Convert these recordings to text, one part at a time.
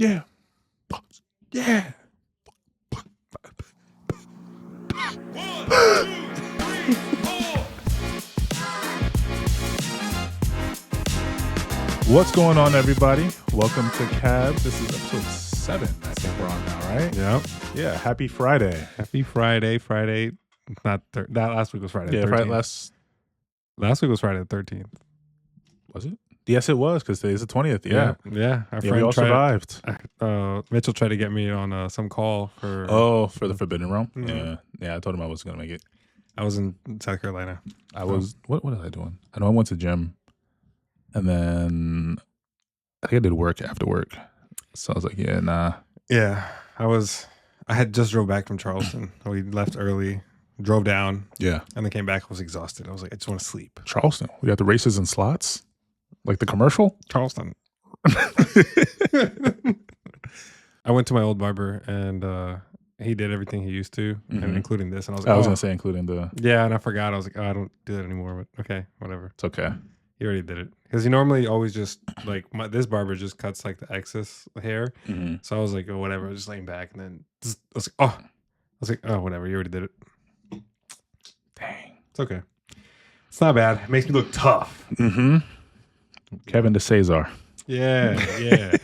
Yeah. Yeah. What's going on, everybody? Welcome to K.A.B.S. This is episode 7. I think we're on now, right? Yep. Yeah. Happy Friday. Happy Friday. Friday. Not that last week was Friday. Yeah, 13th. Friday Last week was Friday the 13th. Was it? Yes, it was, because today's the 20th. Yeah. Yeah. Our friend We all survived. Mitchell tried to get me on some call for. For the Forbidden Realm? Mhm. Yeah. I told him I wasn't going to make it. I was in South Carolina. I was, what was I doing? I know I went to the gym, and then I think I did work after work. So I was like, yeah, nah. Yeah. I had just drove back from Charleston. We left early, drove down, Yeah. and then came back. I was exhausted. I was like, I just want to sleep. Charleston. We got the races and slots, like the commercial. Charleston. I went to my old barber and he did everything he used to, and including this. And I was like, I was going to say including yeah, and I forgot. I was like, oh, I don't do that anymore, but okay, whatever. It's okay. He already did it. Because he normally always just, like, this barber just cuts, like, the excess hair. Mm-hmm. So I was like, oh, whatever. I was just laying back, and then I was like, oh, whatever. You already did it. Dang. It's okay. It's not bad. It makes me look tough. Mm-hmm. Kevin de Cesar. Yeah.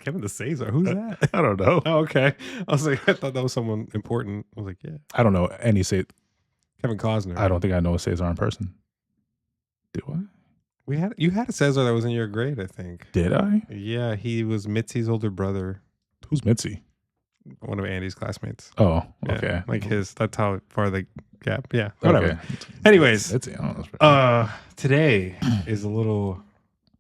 Kevin the Cesar. Who's that? I don't know. Oh, okay. I was like, I thought that was someone important. I was like, yeah. I don't know any Kevin Costner. I don't think I know a Cesar in person. Do I? You had a Cesar that was in your grade, I think. Did I? Yeah, he was Mitzi's older brother. Who's Mitzi? One of Andy's classmates. Oh, Yeah, okay. like that's how far the gap. Yeah, whatever. Okay. Anyways, Mitzi. I don't know. today is a little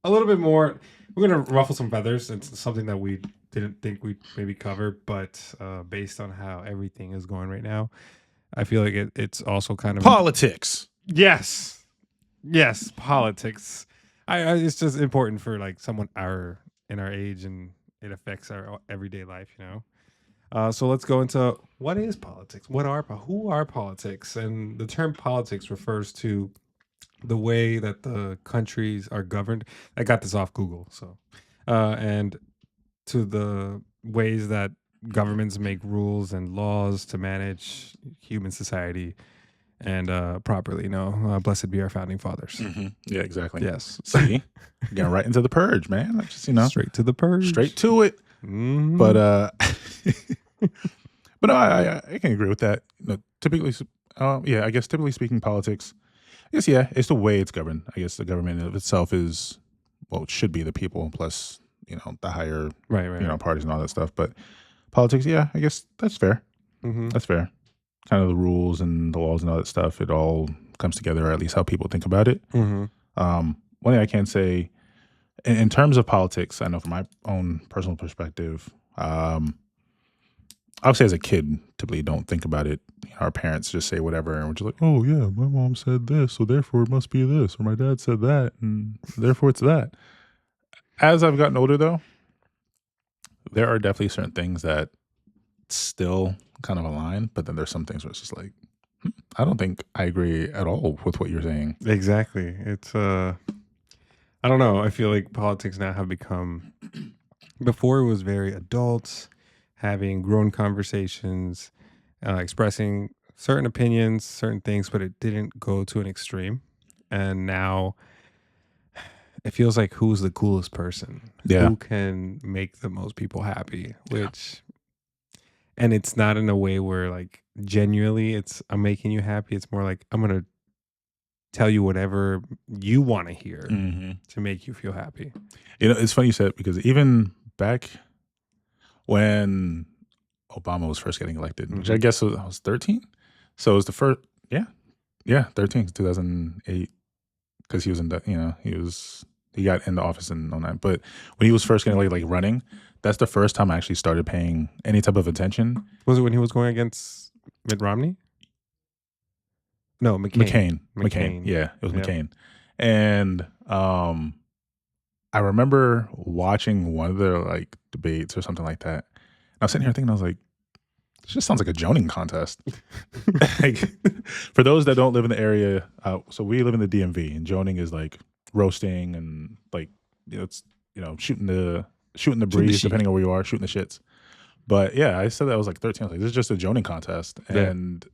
bit more. We're gonna ruffle some feathers. It's something that we didn't think we'd maybe cover, but based on how everything is going right now, I feel like it's also kind of Politics. Yes, politics. It's just important for like someone in our age, and it affects our everyday life, you know. So let's go into what is politics. Who are politics? And the term politics refers to the way that the countries are governed. I got this off Google, so and to the ways that governments make rules and laws to manage human society and properly. Blessed be our founding fathers. Mm-hmm. Yeah, exactly. Yes. See, getting right into the purge, man. That's just Straight to the purge. straight to it. Mhm. But but no, I can agree with that. Typically, yeah, I guess typically speaking, politics. I guess it's the way it's governed. I guess the government of itself is, well, it should be the people plus the higher right. parties and all that stuff. But politics, yeah, I guess that's fair. Mm-hmm. That's fair. Kind of the rules and the laws and all that stuff. It all comes together, or at least how people think about it. Mm-hmm. One thing I can say, in terms of politics, I know from my own personal perspective, I would say as a kid, typically don't think about it. Our parents just say whatever, and we're just like, oh yeah, my mom said this, so therefore it must be this, or my dad said that, and therefore it's that. As I've gotten older, though, there are definitely certain things that still kind of align, but then there's some things where it's just like, I don't think I agree at all with what you're saying. Exactly. It's I don't know. I feel like politics now have become. Before it was very adults having grown conversations, expressing certain opinions, certain things, but it didn't go to an extreme. And now it feels like who's the coolest person? Yeah. Who can make the most people happy? And it's not in a way where like genuinely I'm making you happy. It's more like I'm going to tell you whatever you want to hear to make you feel happy. It's funny you said, because even back when Obama was first getting elected, which I guess I was 13. So it was the first, 13, 2008, because he was he got into office in 09. But when he was first getting like running, that's the first time I actually started paying any type of attention. Was it when he was going against Mitt Romney? No, McCain. Yeah, it was McCain. And I remember watching one of the like debates or something like that. I was sitting here thinking, I was like, this just sounds like a joning contest. Like, for those that don't live in the area, so we live in the DMV, and joning is like roasting and like it's shooting the shooting the Shooting the breeze, sheet. depending on where you are, shooting the shits. But yeah, I said that I was like 13. I was like, this is just a joning contest, Yeah. and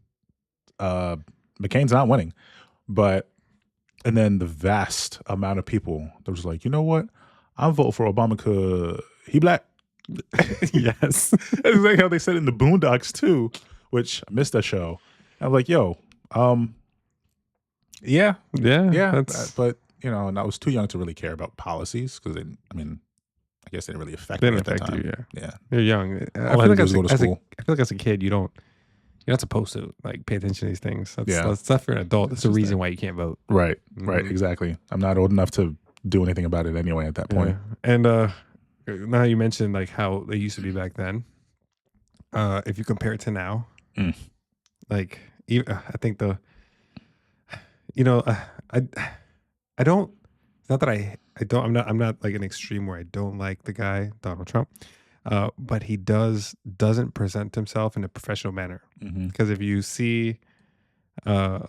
McCain's not winning. But and then the vast amount of people that was like, you know what, I'm voting for Obama because he black. Yes. That's exactly how they said it in the Boondocks too, which I missed that show. I'm like, yo, yeah, Yeah. yeah, That's but you know, and I was too young to really care about policies because I mean, I guess they didn't really affect me didn't at that affect you. time. Yeah. Yeah, You're young. I all I had feel to like do was go to school. I feel like as a kid, you're not supposed to like pay attention to these things. Yeah. That's stuff for an adult. That's It's the just reason that. why you can't vote. Right, right, Mhm. exactly. I'm not old enough to do anything about it anyway at that point. Yeah. And now you mentioned like how they used to be back then. If you compare it to now, Mm. like even, I think you know, I I don't. It's not that I don't. I'm not like an extreme where I don't like the guy Donald Trump, but he doesn't present himself in a professional manner. Hmm. Because if you see, uh,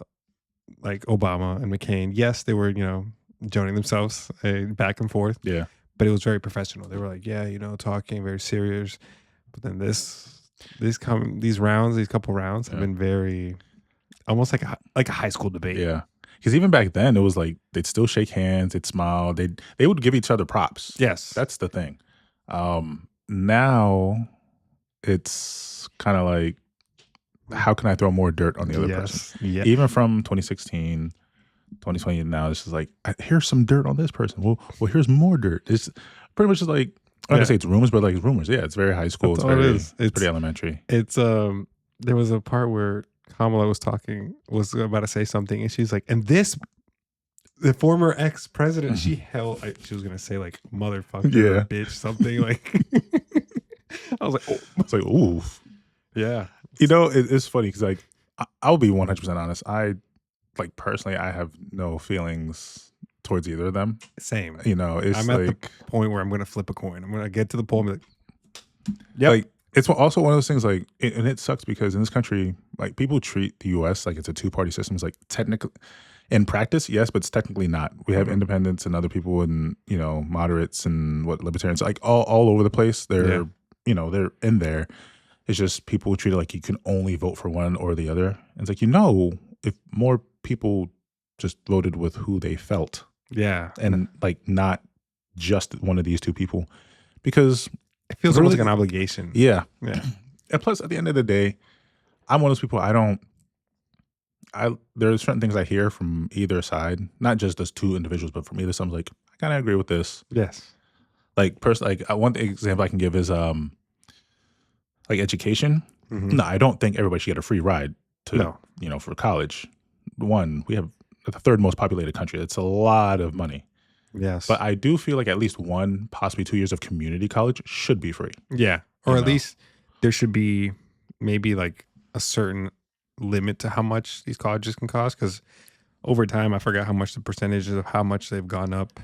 like Obama and McCain, yes, they were joining themselves back and forth, Yeah, but it was very professional. They were like, yeah, talking very serious. But then these rounds, these couple rounds have yeah, been very almost like a high school debate. yeah. Because even back then, it was like they'd still shake hands, they'd smile, they would give each other props. Yes. That's the thing. Now it's kind of like, how can I throw more dirt on the other person? Yes. Yeah. Even from 2016, 2020 now, it's just like, here's some dirt on this person. Well, here's more dirt. It's pretty much just like, I'm not gonna say it's rumors, but like it's rumors. Yeah, it's very high school. That's It's all it very, is. it's pretty elementary. It's there was a part where Kamala was about to say something and she's like, and the former ex-president, she was gonna say like motherfucker Yeah. or bitch, something like I was like, oh. It's like, ooh. Yeah. You know, it's funny because like I'll be 100% honest. I like personally, I have no feelings towards either of them. Same. You know, it's I'm at like the point where I'm gonna flip a coin. I'm gonna get to the poll and be like, yep. like it's also one of those things like, and it sucks because in this country, like people treat the U.S. like it's a two-party system. It's like technically, in practice, yes, but it's technically not. We have independents and other people, and moderates and libertarians, like all over the place. They're they're in there. It's just people treat it like you can only vote for one or the other. And it's like, if more people just voted with who they felt, Yeah. and like not just one of these two people, because It feels really, almost like an obligation. yeah. Yeah. And plus, at the end of the day, I'm one of those people. There's certain things I hear from either side, not just those two individuals, but from either side. I'm like, I kind of agree with this. Yes. Like personally, like one example I can give is like education. Mhm. No, I don't think everybody should get a free ride to for college. One, we have the third most populated country. It's a lot of money. Yes. But I do feel like at least 1, possibly 2 years of community college should be free. Yeah. Or You at know? least there should be maybe like a certain limit to how much these colleges can cost. Because over time, I forgot how much the percentage of how much they've gone up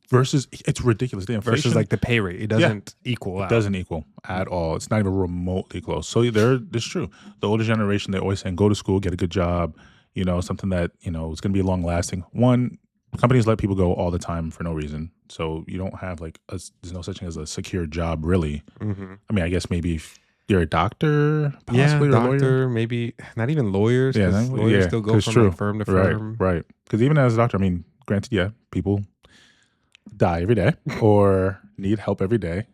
Versus, it's ridiculous. The inflation versus like the pay rate. It doesn't equal out. It doesn't equal at all. It's not even remotely close. So it's true. The older generation, they're always saying, go to school, get a good job, something that, is going to be long lasting. One, companies let people go all the time for no reason. So you don't have there's no such thing as a secure job, really. Mm-hmm. I mean, I guess maybe if you're a doctor, possibly, Yeah, or a lawyer. doctor, maybe not even lawyers. Yeah, Lawyers still go from like firm to firm. Right. Because even as a doctor, I mean, granted, yeah, people die every day or need help every day.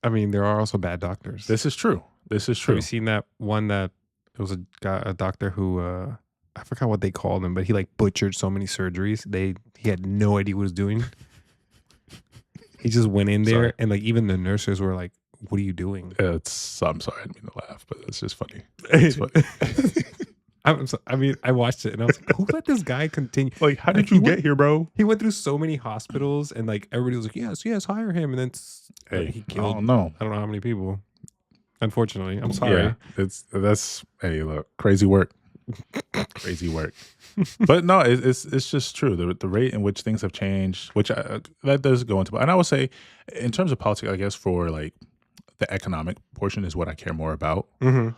I mean, there are also bad doctors. This is true. Have you seen that one that it was a doctor who I forgot what they called him, but he like butchered so many surgeries. He had no idea what he was doing. He just went in there and like even the nurses were like, "What are you doing?" I'm sorry, I didn't mean to laugh, but it's just funny. It's funny. I mean, I watched it and I was like, "Who let this guy continue?" Like, how did you get here, bro? He went through so many hospitals and like everybody was like, "Yes, hire him." And then he killed. I don't know how many people. Unfortunately, I'm sorry. Yeah, look, crazy work, crazy work. But no, it's just true. The rate in which things have changed, which that does go into. And I would say, in terms of politics, I guess for like the economic portion is what I care more about. Mm-hmm.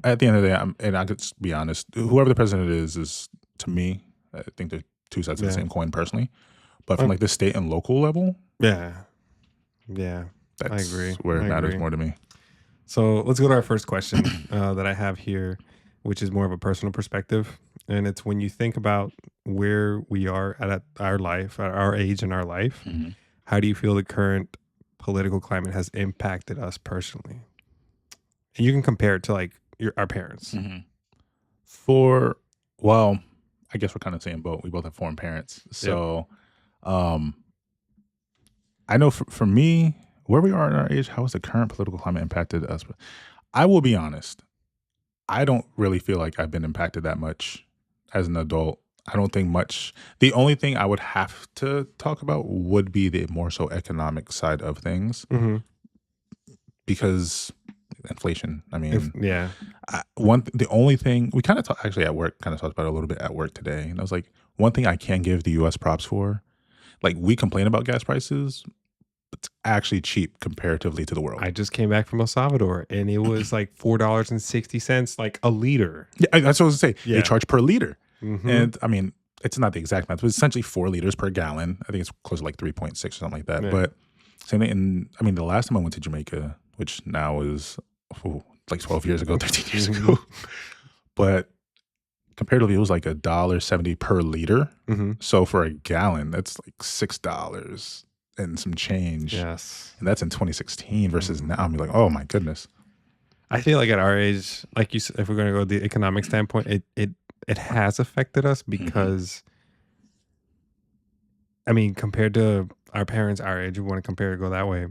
At the end of the day, and I could just be honest, whoever the president is to me, I think they're two sides of the same coin personally. But from like the state and local level, yeah, I That's agree. where I it matters agree. more to me. So let's go to our first question that I have here, which is more of a personal perspective. And it's when you think about where we are at our life, at our age in our life, Mhm. how do you feel the current political climate has impacted us personally? And you can compare it to like our parents. Mhm. For well, I guess we're kind of saying both. We both have foreign parents, Yep. so um, I know for me, where we are in our age, how has the current political climate impacted us? I will be honest. I don't really feel like I've been impacted that much as an adult. I don't think much. The only thing I would have to talk about would be the more so economic side of things Mm-hmm. because inflation. I If mean, yeah, the only thing we kind of actually at work kind of talked about it a little bit at work today, and I was like, one thing I can give the U.S. props for, like we complain about gas prices, but it's actually cheap comparatively to the world. I just came back from El Salvador and it was like $4.60, like a liter. Yeah, that's what I was gonna say. They Yeah. charge per liter, Mm-hmm. and I mean, it's not the exact math, but it's essentially 4 liters per gallon. I think it's close to like 3.6 or something like that. Yeah. But same thing. And I mean, the last time I went to Jamaica, which now is like 12 years ago, 13 years Mm-hmm. ago, but comparatively, it was like $1.70 per liter. Mm-hmm. So for a gallon, that's like $6 and some change, Yes. and that's in 2016 versus now. Mhm. I'm like, oh my goodness. I feel like at our age, like you said, if we're going to go the economic standpoint, it has affected us Hmm. because I mean, compared to our parents our age, we want to compare to go that way.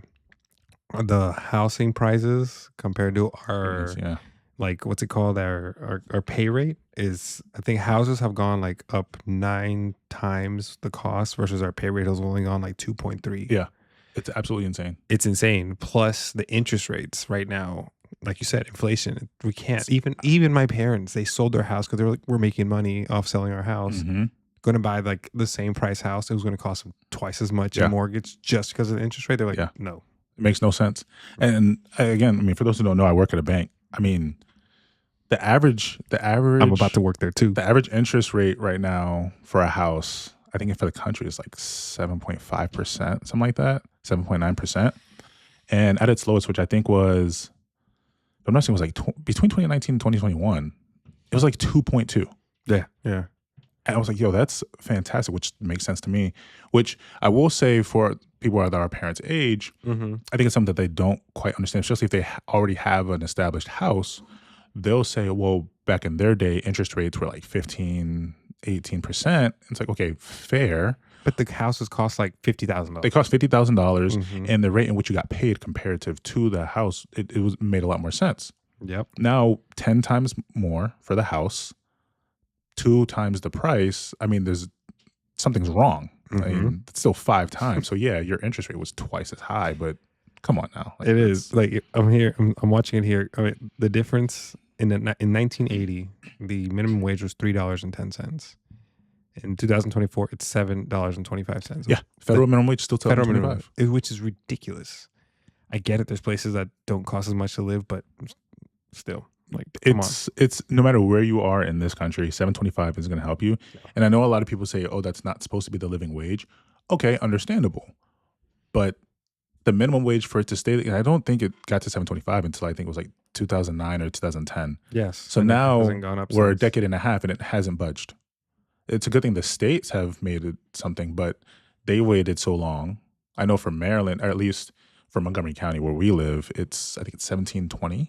The housing prices compared to Jeez, our yeah, like what's it called our pay rate is I think houses have gone like up 9 times the cost versus our pay rate has only gone like 2.3. yeah, it's absolutely insane. It's insane. Plus the interest rates right now, like you said, inflation. We can't even my parents. They sold their house because they were like, we're making money off selling our house. Hmm. Going to buy like the same price house. It was going to cost them twice as much in Yeah, mortgage just because of the interest rate. They're like, yeah. no. It makes no sense. And again, I mean, for those who don't know, I work at a bank. I mean, the average, the I'm about average, to work there too. the average interest rate right now for a house, I think for the country is like 7.5%, something like that, 7.9%. And at its lowest, which I think was, I'm not saying was like between 2019 and 2021, it was like 2.2. Yeah, yeah. And I was like, yo, that's fantastic, which makes sense to me. Which I will say for people that are our parents' age, Mm-hmm. I think it's something that they don't quite understand, especially if they already have an established house. They'll say, well, back in their day, interest rates were like 15, 18%. It's like, okay, fair. But the houses cost like They $50,000. cost $50,000, Mm-hmm. and the rate in which you got paid comparative to the house, it was made a lot more sense. Yep. Now, 10 times more for the house, 2 times the price. I mean, there's something's wrong. I Mm-hmm. mean, it's still 5 times. So yeah, your interest rate was twice as high, but come on now. Like, It is like I'm here. I'm watching it here. I mean, the difference in 1980, the minimum wage was $3.10. In 2024, it's $7.25. yeah, The federal minimum wage still federal minimum, 7.25. which is ridiculous. I get it. There's places that don't cost as much to live, but still, like, come on. It's no matter where you are in this country, 7.25 is going to help you. Yeah. And I know a lot of people say, "Oh, that's not supposed to be the living wage." Okay, understandable. But the minimum wage for it to stay, and I don't think it got to 7.25 until I think it was like 2009 or 2010. Yes. So And it now hasn't gone up we're a since. decade and a half and it hasn't budged. It's a good thing the states have made it something, but they waited so long. I know for Maryland, or at least for Montgomery County where we live, I think it's 17.20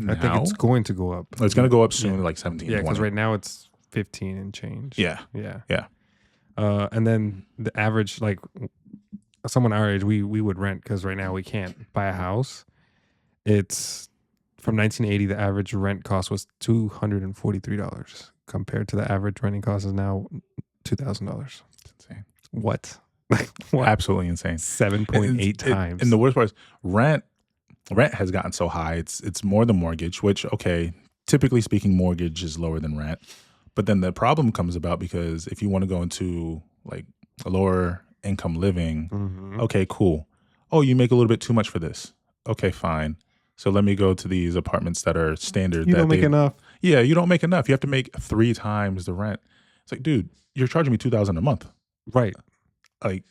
I think now. it's going to go up. Oh, it's going to go up soon, Yeah. like Yeah, 17.20. because right now it's 15 and change. Yeah. Yeah. Yeah. And then the average, like someone our age, we would rent because right now we can't buy a house. It's from 1980. The average rent cost was $243 compared to the average renting cost is now $2,000. It's insane. What? Like what? Absolutely insane. 7.8 times. And the worst part is rent has gotten so high. It's more than mortgage, which, okay, typically speaking, mortgage is lower than rent. But then the problem comes about because if you want to go into like a lower income living, Mhm. okay, cool. Oh, you make a little bit too much for this. Okay, fine. So let me go to these apartments that are standard. You don't make enough. Yeah, you don't make enough. You have to make 3 times the rent. It's like, dude, you're charging me $2,000 a month. Right. Like,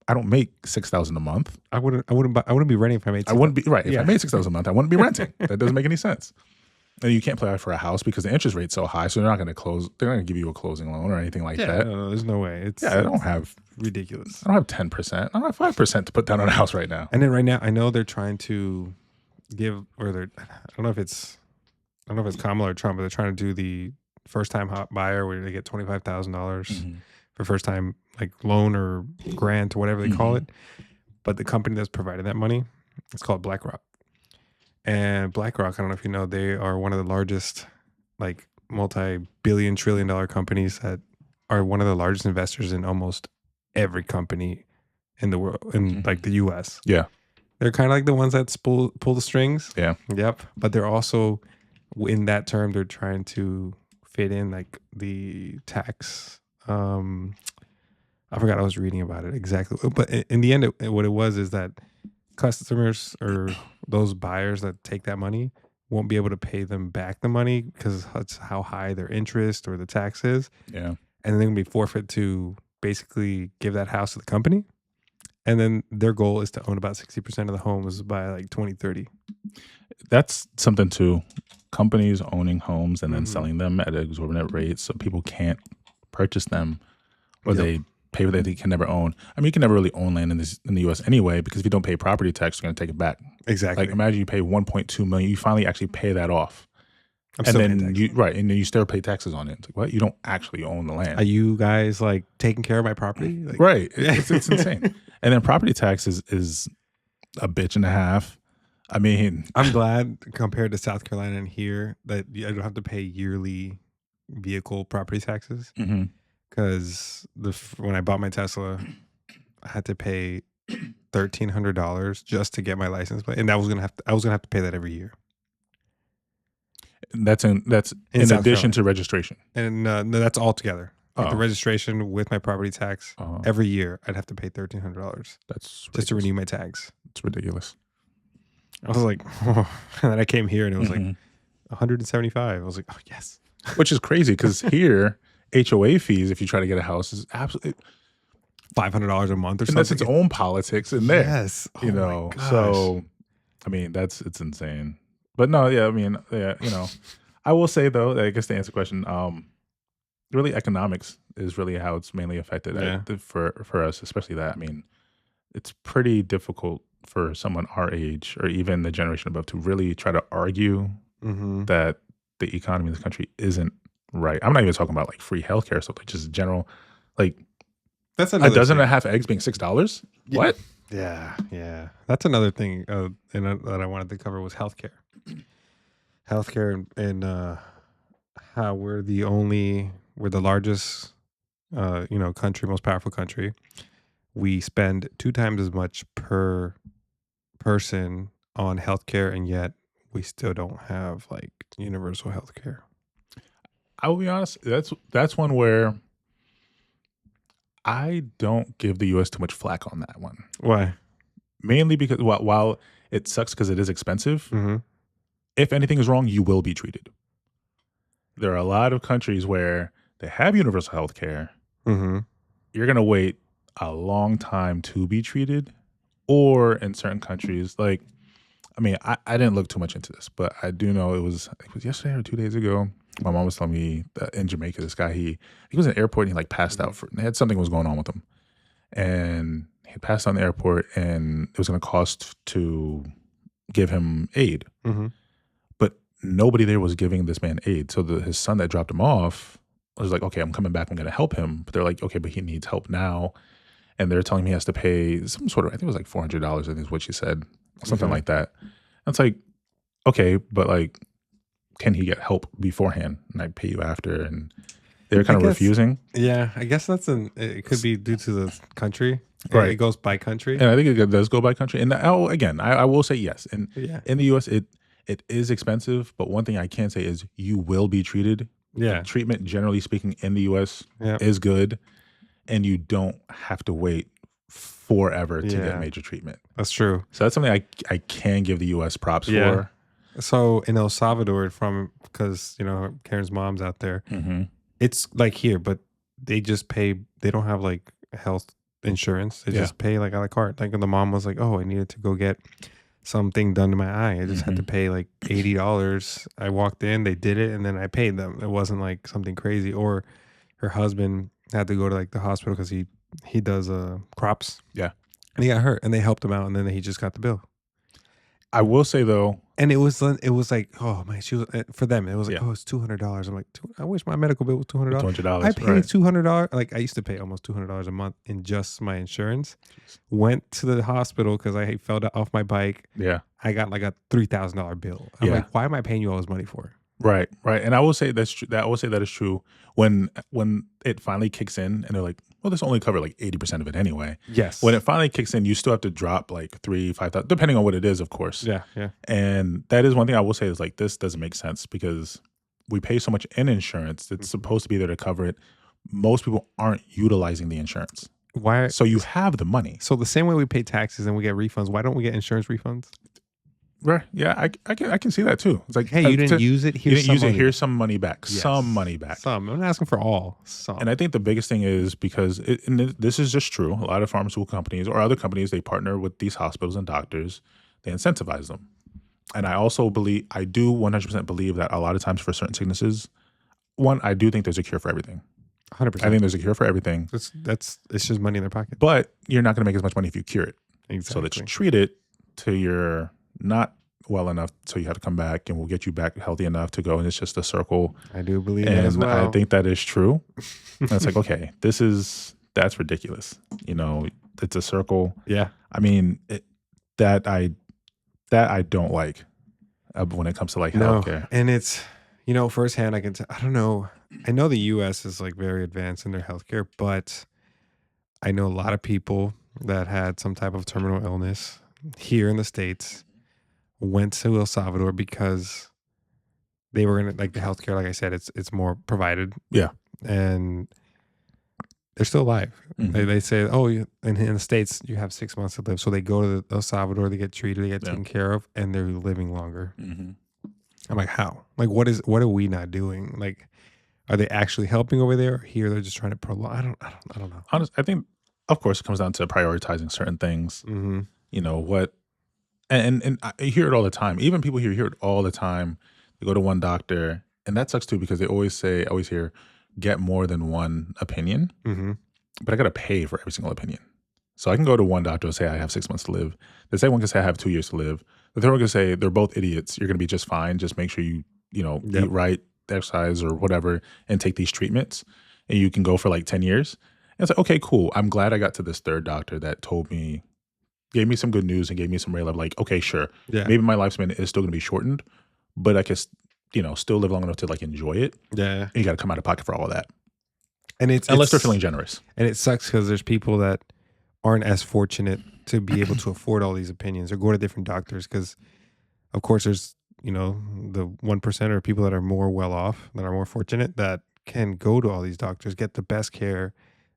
I don't make $6,000 a month. I wouldn't be renting if I made. I wouldn't be right. If Yeah. I made $6,000 a month, I wouldn't be renting. That doesn't make any sense. And you can't apply for a house because the interest rate's so high. So they're not going to close. They're not going to give you a closing loan or anything like that. No, there's no way. It's I don't have ridiculous. I don't have 10%. I don't have 5% to put down on a house right now. And then right now, I know they're trying to give, or they're, I don't know if it's Kamala or Trump, but they're trying to do the first time buyer where they get $25,000 for first time like loan or grant or whatever they call it. But the company that's providing that money, it's called BlackRock. And BlackRock, I don't know if you know, they are one of the largest, like multi-billion, $trillion companies that are one of the largest investors in almost every company in the world, in like the US. Yeah. They're kind of like the ones that pull the strings. Yeah. Yep. But they're also, in that term, they're trying to fit in like the tax. I forgot I was reading about it exactly. But in the end, what it was is that customers or those buyers that take that money won't be able to pay them back the money because that's how high their interest or the tax is. Yeah. And then they're going to be forfeit to basically give that house to the company. And then their goal is to own about 60% of the homes by like 2030. That's something too. Companies owning homes and then selling them at exorbitant rates so people can't purchase them or they pay what they can never own. I mean, you can never really own land in the U.S. anyway because if you don't pay property tax, you're going to take it back. Exactly. Like imagine you pay $1.2 million, you finally actually pay that off. I'm and still then paying you and then you still pay taxes on it. It's like, what? You don't actually own the land. Are you guys like taking care of my property? Like, right. It's insane. And then property tax is a bitch and a half. I mean, I'm glad compared to South Carolina and here that I don't have to pay yearly vehicle property taxes because when I bought my Tesla, I had to pay $1,300 just to get my license plate, and I was gonna have to pay that every year. That's in addition to registration, and no, that's all together. Like the Oh. registration with my property tax every year, I'd have to pay $1,300 That's just to renew my tags. It's ridiculous. I was like, and then I came here and it was like 175. I was like, oh yes. Which is crazy because here HOA fees, if you try to get a house, is absolutely $500 a month or something. and that's its own politics in there. Yes, you know. So, I mean, it's insane. But no, yeah, I mean, yeah, you know, I will say though, I guess to answer the question, really economics is really how it's mainly affected for us, especially that. I mean, it's pretty difficult for someone our age or even the generation above to really try to argue that the economy in this country isn't right. I'm not even talking about like free healthcare stuff, like just general, like that's a dozen and a half eggs being $6. Yeah. What? Yeah. That's another thing that I wanted to cover was healthcare. Healthcare and how we're the largest, country, most powerful country. We spend 2 times as much per person on healthcare, and yet we still don't have like universal healthcare. I will be honest. That's one where I don't give the U.S. too much flack on that one. Why? Mainly because while it sucks because it is expensive, if anything is wrong, you will be treated. There are a lot of countries where they have universal health care. You're going to wait a long time to be treated. Or in certain countries, like, I mean, I didn't look too much into this, but I do know it was yesterday or 2 days ago. My mom was telling me that in Jamaica, this guy, he was in the airport and he like passed out they had something was going on with him. And he passed out in the airport and it was going to cost to give him aid. But nobody there was giving this man aid. So his son that dropped him off was like, okay, I'm coming back. I'm going to help him. But they're like, okay, but he needs help now. And they're telling me he has to pay some sort of, I think it was like $400, I think is what she said, something like that. And it's like, okay, but like, can he get help beforehand and I pay you after? And they're kind of refusing. Yeah, I guess it could be due to the country. Right. It goes by country. And I think it does go by country. And again, I will say yes. And in the U.S., it is expensive. But one thing I can say is you will be treated. Yeah. Treatment, generally speaking, in the U.S. is good. And you don't have to wait forever to get major treatment. That's true. So that's something I can give the U.S. props for. So in El Salvador, because Karen's mom's out there, it's like here, but they just pay. They don't have like health insurance. They Yeah. just pay like a la carte. Like the mom was like, "Oh, I needed to go get something done to my eye. I just had to pay like $80. I walked in, they did it, and then I paid them. It wasn't like something crazy." Or her husband had to go to like the hospital because he does crops. Yeah. And he got hurt, and they helped him out, and then he just got the bill. I will say though, And it was like, oh man, she was for them. It was like, Yeah. oh, it's $200. I'm like, I wish my medical bill was $200. $200. I paid Right. $200. Like I used to pay almost $200 a month in just my insurance. Went to the hospital because I fell off my bike. Yeah. I got like a $3,000 bill. I'm Yeah. like, why am I paying you all this money for? Right. And I will say that's true. I will say that is true when it finally kicks in, and they're like, well, this only covered like 80% of it anyway. Yes. When it finally kicks in, you still have to drop like 3,000-5,000, depending on what it is, of course. Yeah. And that is one thing I will say is like, this doesn't make sense because we pay so much in insurance. It's supposed to be there to cover it. Most people aren't utilizing the insurance. Why? So you have the money. So the same way we pay taxes and we get refunds, why don't we get insurance refunds? Right. Yeah, I can see that too. It's like, Hey, you didn't use it. you Here's didn't use it. money. Here's some money back. Yes. Some money back. Some. I'm not asking for all. Some. And I think the biggest thing is because this is just true. A lot of pharmaceutical companies or other companies, they partner with these hospitals and doctors. They incentivize them. And I also I do 100% believe that a lot of times for certain sicknesses, I do think there's a cure for everything. 100%. I think there's a cure for everything. It's just money in their pocket. But you're not going to make as much money if you cure it. Exactly. So let's treat it till you're not well enough, so you have to come back, and we'll get you back healthy enough to go. And it's just a circle. I do believe that as And well. I think that is true. And it's like, okay, that's ridiculous. It's a circle. Yeah. I mean, that I don't like when it comes to like healthcare. And it's, firsthand, I don't know. I know the US is like very advanced in their healthcare, but I know a lot of people that had some type of terminal illness here in the States went to El Salvador because they were in like the healthcare. Like I said, it's more provided. Yeah. And they're still alive. Mhm. They say, oh, in the States, you have 6 months to live. So they go to El Salvador, they get treated, they get taken care of, and they're living longer. Mhm. I'm like, how? Like, what are we not doing? Like, are they actually helping over there? Or here, they're just trying to prolong. I don't know. Honestly, I think, of course, it comes down to prioritizing certain things. Mm-hmm. What, and I hear it all the time. Even people here hear it all the time. They go to one doctor, and that sucks too because they always hear, get more than one opinion. Mm-hmm. But I got to pay for every single opinion. So I can go to one doctor and say I have 6 months to live. The second one can say I have 2 years to live. The third one can say they're both idiots. You're going to be just fine. Just make sure you eat right, exercise or whatever, and take these treatments. And you can go for like 10 years. And it's like, okay, cool. I'm glad I got to this third doctor that gave me some good news and gave me some real love. Like, okay, sure. Yeah. Maybe my lifespan is still going to be shortened, but I can, still live long enough to like enjoy it. Yeah. And you got to come out of pocket for all of that. And Unless they're feeling generous. And it sucks because there's people that aren't as fortunate to be able to afford all these opinions or go to different doctors because, of course, there's, the 1% or people that are more well off, that are more fortunate, that can go to all these doctors, get the best care,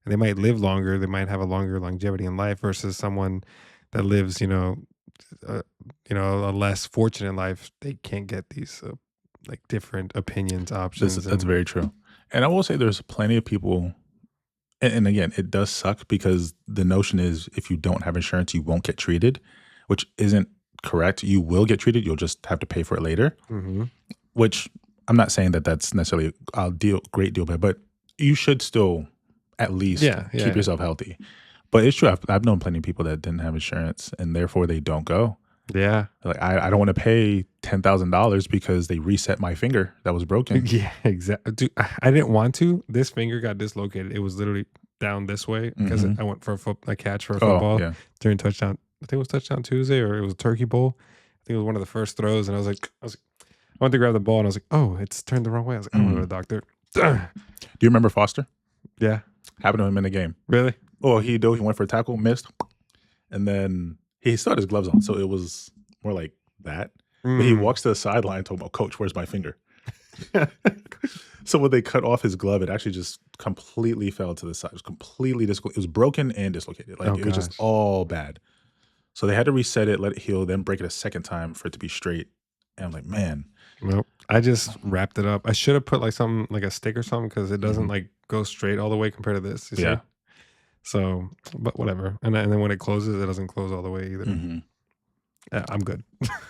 and they might live longer. They might have a longer longevity in life versus someone that lives, a less fortunate life. They can't get these like different opinions, options. That's very true. And I will say there's plenty of people, and again, it does suck because the notion is if you don't have insurance, you won't get treated, which isn't correct. You will get treated. You'll just have to pay for it later, Mm-hmm. which I'm not saying that that's necessarily a great deal, but you should still at least keep yourself healthy. But it's true. I've known plenty of people that didn't have insurance and therefore they don't go. Yeah. Like I don't want to pay $10,000 because they reset my finger that was broken. Yeah, exactly. Dude, I didn't want to. This finger got dislocated. It was literally down this way because I went for a catch for a football during touchdown. I think it was touchdown Tuesday or it was Turkey Bowl. I think it was one of the first throws, and I went to grab the ball, and I was like, oh, it's turned the wrong way. I was like, I don't know the doctor. Do you remember Foster? Yeah. Happened to him in the game. Really? Oh, he went for a tackle, missed, and then he still had his gloves on, so it was more like that. But he walks to the sideline, told him, "Oh, coach, where's my finger?" So when they cut off his glove, it actually just completely fell to the side. It was completely it was broken and dislocated. Like it was just all bad. So they had to reset it, let it heal, then break it a second time for it to be straight. And I'm like, man. Nope. I just wrapped it up. I should have put like something like a stick or something because it doesn't like go straight all the way compared to this. You see? So, but whatever. And then when it closes, it doesn't close all the way either. Mm-hmm. Yeah, I'm good.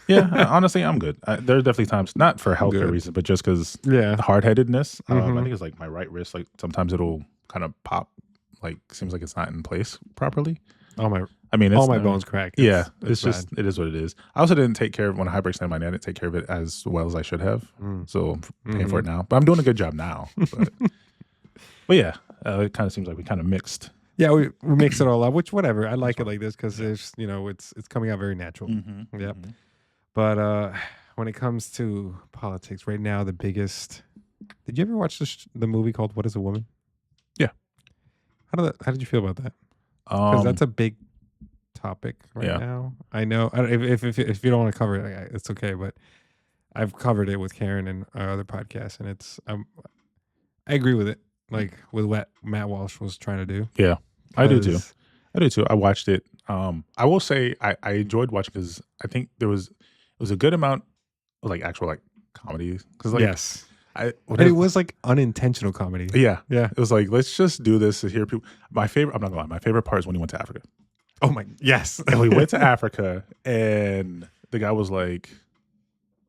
Yeah, honestly, I'm good. There are definitely times, not for I'm healthcare good. reasons, but just because Yeah. hard headedness. I Mhm. think it's like my right wrist. Like sometimes it'll kind of pop. Like seems like it's not in place properly. All my I mean, all it's my bones crack. yeah, It's just bad. it is what it is. I also didn't take care of when I hyperextended my knee. I didn't take care of it as well as I should have. Mm. So I'm paying for it Mhm. now, but I'm doing a good job now. But yeah, it kind of seems like we kind of mixed. Yeah, we mix it all up, which whatever. I like it fine. like this because Yeah. there's it's coming out very natural. Mm-hmm, Yep. mm-hmm. But when it comes to politics, right now the biggest. Did you ever watch the movie called What Is a Woman? Yeah. How did you feel about that? Because that's a big topic right Yeah. now. I know. If you don't want to cover it, it's okay. But I've covered it with Karen and our other podcasts, and it's I agree with it. Like with what Matt Walsh was trying to do. Yeah, I do too. 'Cause- I do too. I watched it. I will say I enjoyed watching because I think it was a good amount of like actual like comedy. Because like yes, I and it was like unintentional comedy. yeah, Yeah. it was like let's just do this to hear people. My favorite. I'm not gonna lie. My favorite part is when he went to Africa. Oh my. Yes. And we went to Africa, and the guy was like,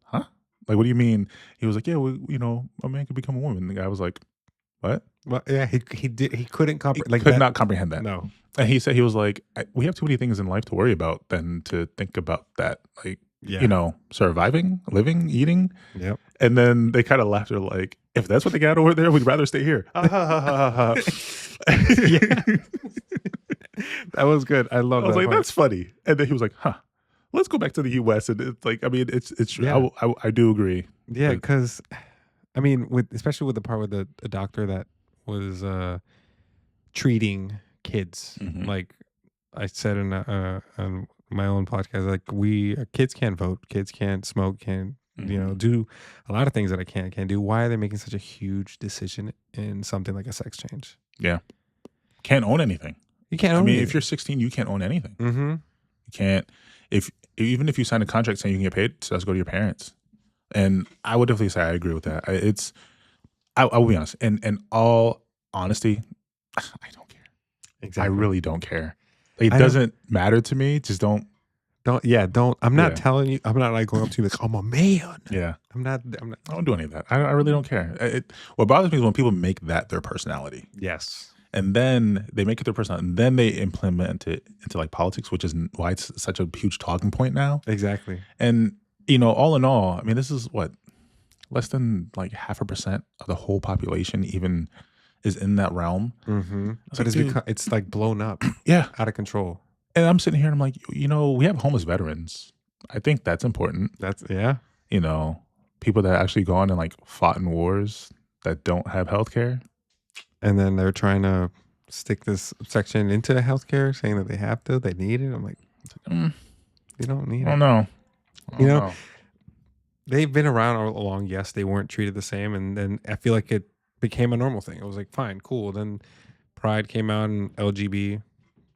"Huh? Like, what do you mean?" He was like, "Yeah, well, a man could become a woman." The guy was like, "What?" Well, yeah, he did. He couldn't He comprehend. Like could that, not comprehend that. No. And he said he was like, "We have too many things in life to worry about than to think about that." Like, Yeah. surviving, living, eating. Yep. And then they kind of laughed. They're like, "If that's what they got over there, we'd rather stay here." Yeah. That was good. I love I was that like, part. "That's funny." And then he was like, "Huh? Let's go back to the U.S." And it's like, I mean, it's true. Yeah. I do agree. Yeah, Like, because I mean, especially with the part with the doctor that was treating kids. Mhm. Like I said on my own podcast, like kids can't vote, kids can't smoke, can't Mhm. do a lot of things that I can't do. Why are they making such a huge decision in something like a sex change? Yeah, can't own anything. You can't I own mean, it. if you're 16, you can't own anything. Mm-hmm. You can't. If even if you sign a contract saying you can get paid, it has to go to your parents. And I would definitely say I agree with that. I will be honest. In all honesty, I don't care. Exactly. I really don't care. It I don't- doesn't matter to me. Just don't. Don't. I'm not Yeah. telling you. I'm not like going up to you like I'm a man. Yeah. I'm not. I don't do any of that. I really don't care. What bothers me is when people make that their personality. Yes. And then they make it their personality, and then they implement it into like politics, which is why it's such a huge talking point now. Exactly. And all in all, I mean, this is what less than like 0.5% of the whole population even is in that realm. Mm-hmm. But But it's like blown up, yeah. out of control. And I'm sitting here and I'm like, we have homeless veterans. I think that's important. That's People that actually gone and like fought in wars that don't have health care. And then they're trying to stick this section into healthcare, saying that they need it. I'm like, you don't need I don't it. know. You know, they've been around all along. Yes, they weren't treated the same, and then I feel like it became a normal thing. It was like, fine, cool. Then Pride came out and LGB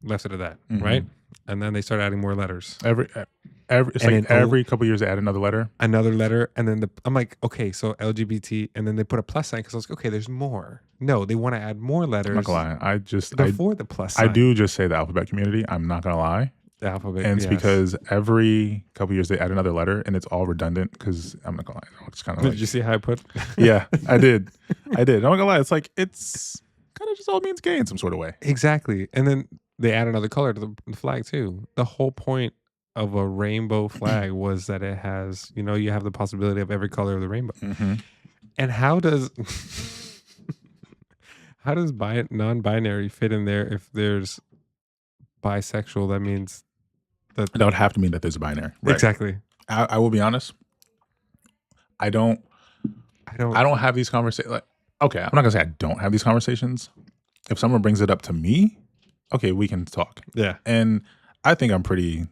left it at that, right? And then they started adding more letters. It's And like then every couple of years they add another letter. Another letter, and then I'm like, okay, so LGBT, and then they put a plus sign because I was like, okay, there's more. No, they want to add more letters. I'm not gonna lie. Before the plus sign. I do just say the alphabet community. I'm not gonna lie. The alphabet, And it's yes. because every couple of years they add another letter, and it's all redundant. Because I'm not gonna lie, it's kind of like, Did you see how I put? yeah, I did. I'm not gonna lie. It's like it's kind of just all means gay in some sort of way. Exactly, and then they add another color to the flag too. The whole point of a rainbow flag was that it has, you have the possibility of every color of the rainbow. Mm-hmm. And how does non-binary fit in there if there's bisexual? That means That would have to mean that there's a binary. Right. Exactly. I will be honest. I don't have these conversations. Like, okay, I'm not gonna say I don't have these conversations. If someone brings it up to me, okay, we can talk. Yeah. And I think I'm pretty,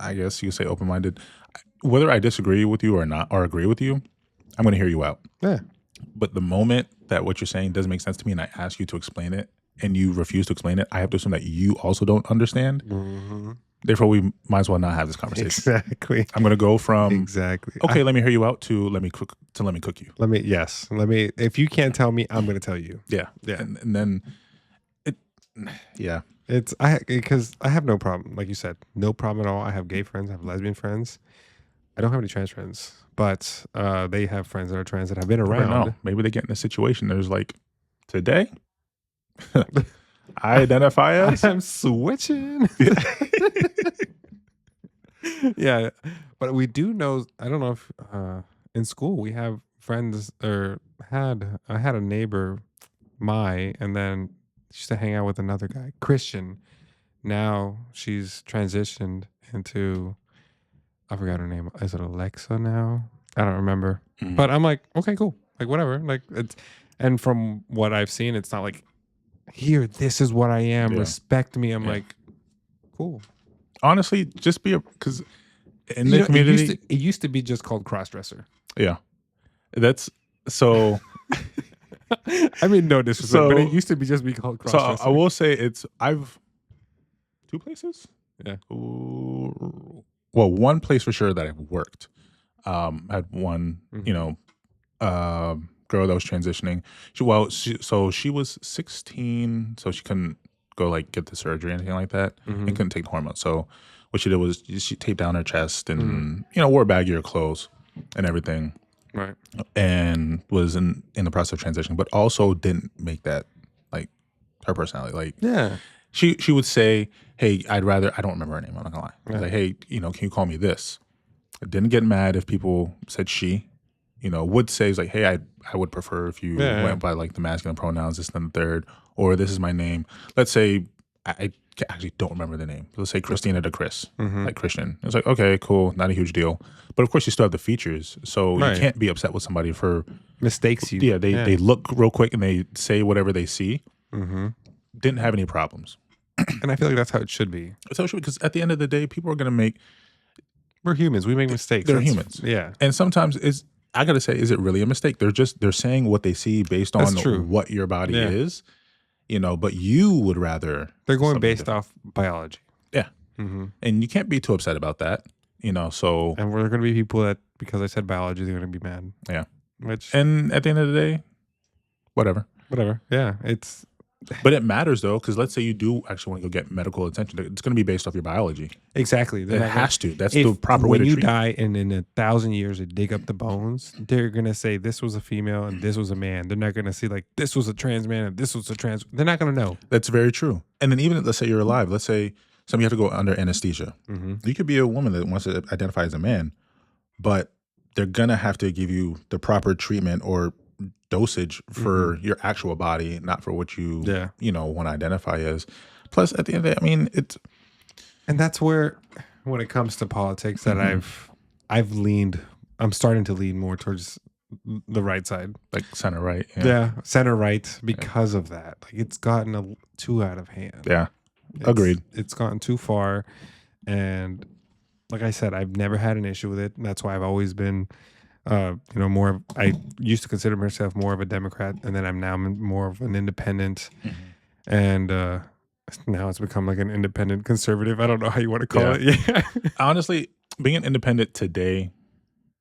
I guess you could say, open-minded. Whether I disagree with you or not, or agree with you, I'm going to hear you out. Yeah. But the moment that what you're saying doesn't make sense to me and I ask you to explain it and you refuse to explain it, I have to assume that you also don't understand. Mm-hmm. Therefore, we might as well not have this conversation. Exactly. I'm going to go from, Exactly. okay, let me hear you out to let me cook you. Let me, if you can't tell me, I'm going to tell you. Yeah. Yeah. And then Yeah. It's because I have no problem, like you said, no problem at all. I have gay friends, I have lesbian friends. I don't have any trans friends, but they have friends that are trans that have been Never know. around. Maybe they get in a situation. There's like, today, I identify I as. am switching. Yeah, but we do know. I don't know if in school we have friends or had. I had a neighbor, and then she used to hang out with another guy, Christian. Now she's transitioned into. I forgot her name. Is it Alexa now? I don't remember. Mm, But I'm like, okay, cool. Like whatever. Like it's, and from what I've seen, it's not like here. This is what I am. yeah. Respect me. I'm Yeah. like, cool. Honestly, just be a, because in You the know, community, it used to be just called crossdresser. yeah, that's so. I mean, no disrespect, but it So, used to be just be called I crossdresser. will say I've two places. Yeah. Ooh, well, one place for sure that I've worked. Had one, Mhm. girl that was transitioning. She was 16, so she couldn't go like get the surgery or anything like that, and Mhm. couldn't take the hormone. So what she did was she taped down her chest Mhm. and wore baggier clothes and everything, Right. and was in the process of transitioning, but also didn't make that like her personality. Like Yeah. she would say, "Hey, I don't remember her name. I'm not gonna lie. I was Yeah. like, hey, can you call me this?" I didn't get mad if people said she. Would say is like, hey, I would prefer if you Yeah. went by like the masculine pronouns, this and the third, or this is my name. Let's say I actually don't remember the name. Let's say Christina to Chris, Mhm. like Christian. It's like, okay, cool, not a huge deal. But of course, you still have the features, so you Right. can't be upset with somebody for Mistakes you. yeah. They look real quick and they say whatever they see. Mhm. Didn't have any problems. And I feel like that's how it should be. So because at the end of the day, people are gonna make We're humans. We make mistakes. they're That's humans. yeah. And sometimes I gotta say, is it really a mistake? They're saying what they see based That's on true. what your body Yeah. is, but you would rather They're going something based different. off biology. Yeah. Mhm. And you can't be too upset about that. So And we're going to be people that because I said biology, they're going to be mad. yeah. Which And at the end of the day, whatever. whatever. Yeah. It's But it matters though, because let's say you do actually want to go get medical attention. It's gonna be based off your biology. exactly. They're It not gonna has to. That's the if proper way when to you treat you. die and in 1,000 years they dig up the bones, they're gonna say this was a female and this was a man. They're not gonna see like this was a trans man and this was a trans. They're not gonna know. That's very true. And then even let's say you're alive, let's say somebody have to go under anesthesia. Mm-hmm. You could be a woman that wants to identify as a man, but they're gonna have to give you the proper treatment or dosage for your actual body, not for what you Yeah. want to identify as. Plus, at the end of the day, I mean, it's And that's where, when it comes to politics, that Mhm. I've leaned. I'm starting to lean more towards the right side. like center right. Yeah, center right because of that. Like it's gotten too out of hand. Yeah. Agreed. It's gotten too far, and like I said, I've never had an issue with it. And that's why I've always been, more. I used to consider myself more of a Democrat, and then I'm now more of an independent, and now it's become like an independent conservative. I don't know how you want to call Yeah. it. Yeah. Honestly, being an independent today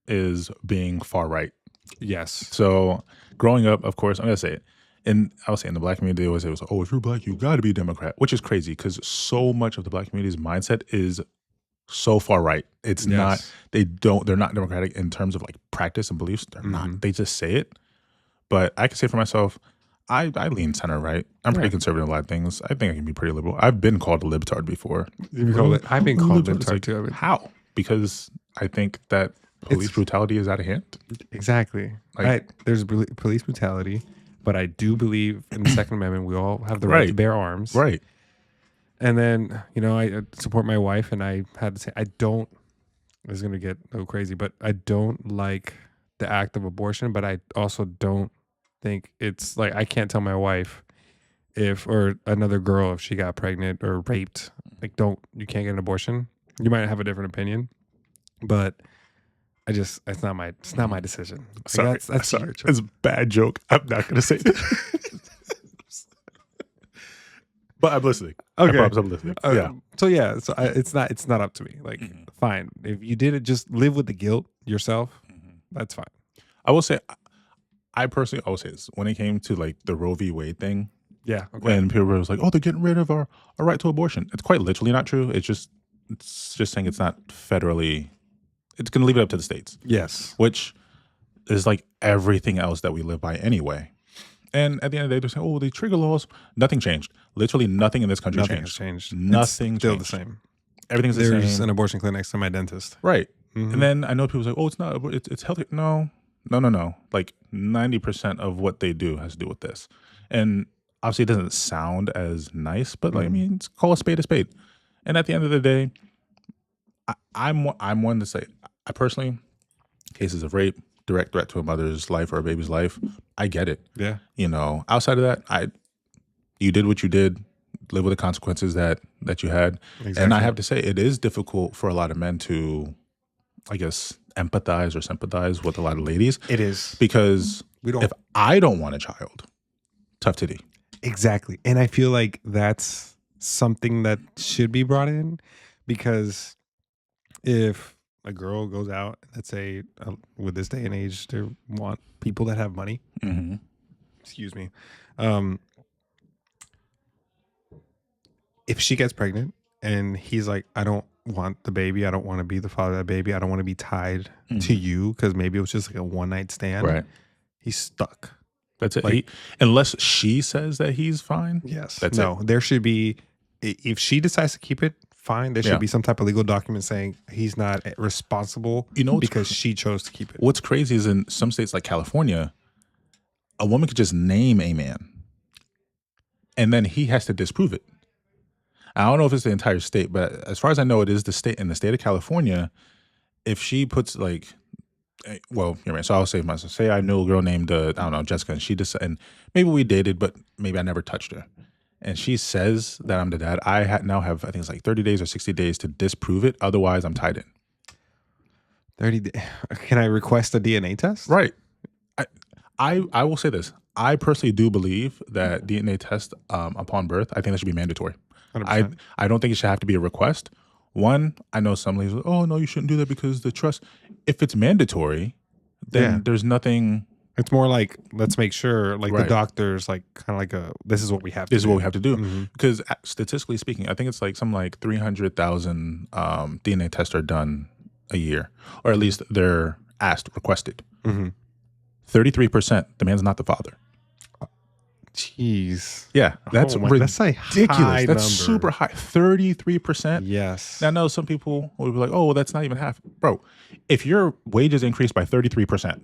is being far right. Yes. So growing up, of course, I'm gonna say it. And I was saying the black community it was, oh, if you're black, you got to be a Democrat, which is crazy because so much of the black community's mindset is so far right. It's not. Yes. They're not democratic in terms of like practice and beliefs. They're not. They just say it. But I can say for myself, I lean center right. I'm pretty Yeah. conservative in a lot of things. I think I can be pretty liberal. I've been called a libtard before. I've been called It's libtard like, too. how? Because I think that police brutality is out of hand. Exactly. Like- Right. There's police brutality, but I do believe in the Second Amendment. We all have the right to Right. bear arms. Right. And then, I support my wife, and I had to say, I don't, this is going to get a little crazy, but I don't like the act of abortion, but I also don't think it's like, I can't tell my wife or another girl if she got pregnant or raped, like, you can't get an abortion. You might have a different opinion, but it's not my decision. Like, Sorry. that's Sorry. It's a bad joke. I'm not going to say it. But I'm listening. Okay. I promise I'm listening. Yeah. So it's not up to me. Like, fine. If you did it, just live with the guilt yourself. That's fine. I will say, I personally always say this when it came to like the Roe v. Wade thing. Yeah. Okay. When people were like, "Oh, they're getting rid of our right to abortion." It's quite literally not true. It's just saying it's not federally. It's going to leave it up to the states, Yes. which is like everything else that we live by anyway. And at the end of the day, they're saying, "Oh, the trigger laws." Nothing changed. Literally nothing in this country Nothing has changed. changed. It's Nothing still the changed. same. Everything's the There's same. an abortion clinic next to my dentist. Right. Mhm. And then I know people say, "Oh, it's not. It's healthy." No, no, no, no. Like 90% of what they do has to do with this, and obviously it doesn't sound as nice, but like I mean, it's call a spade a spade. And at the end of the day, I'm one to say, I personally, cases of rape, direct threat to a mother's life or a baby's life, I get it. Yeah. Outside of that, you did what you did, live with the consequences that you had, and I Exactly. have to say, it is difficult for a lot of men to, I guess, empathize or sympathize with a lot of ladies It is. because We don't. if I don't want a child, tough titty. Exactly. And I feel like that's something that should be brought in, because if a girl goes out, let's say, with this day and age, they want people that have money. Mm-hmm. Excuse me. Um, if she gets pregnant and he's like, I don't want the baby, I don't want to be the father of that baby, I don't want to be tied to you because maybe it was just like a one night stand. Right. He's stuck. That's it. Like- Unless she says that he's fine. Yes. That's no, there should be, if she decides to keep it, fine. There should Yeah. be some type of legal document saying he's not responsible because she chose to keep it. What's crazy is in some states like California, a woman could just name a man and then he has to disprove it. I don't know if it's the entire state, but as far as I know, it is the state. In the state of California, if she puts like, well, you're right. So I'll say myself. Say I knew a girl named I don't know, Jessica, and she just, and maybe we dated, but maybe I never touched her. And she says that I'm the dad. Now have, I think it's like 30 days or 60 days to disprove it. Otherwise, I'm tied in. 30 days. Can I request a DNA test? Right. I will say this. I personally do believe that DNA test upon birth, I think that should be mandatory. 100%. I don't think it should have to be a request. One, I know some ladies, oh no, you shouldn't do that because the trust. If it's mandatory, then there's nothing. It's more like, let's make sure, like the Right. doctor's like kind of like this is what we have to do. This is what we have to do. Mhm. Because statistically speaking, I think it's like something like 300,000 DNA tests are done a year, or at least they're requested. Mhm. 33%, the man's not the father. Jeez. Yeah, that's that's a ridiculous. high That's number. super high. 33%. Yes. Now, I know some people will be like, oh, well, that's not even half. Bro, if your wages increase by 33%,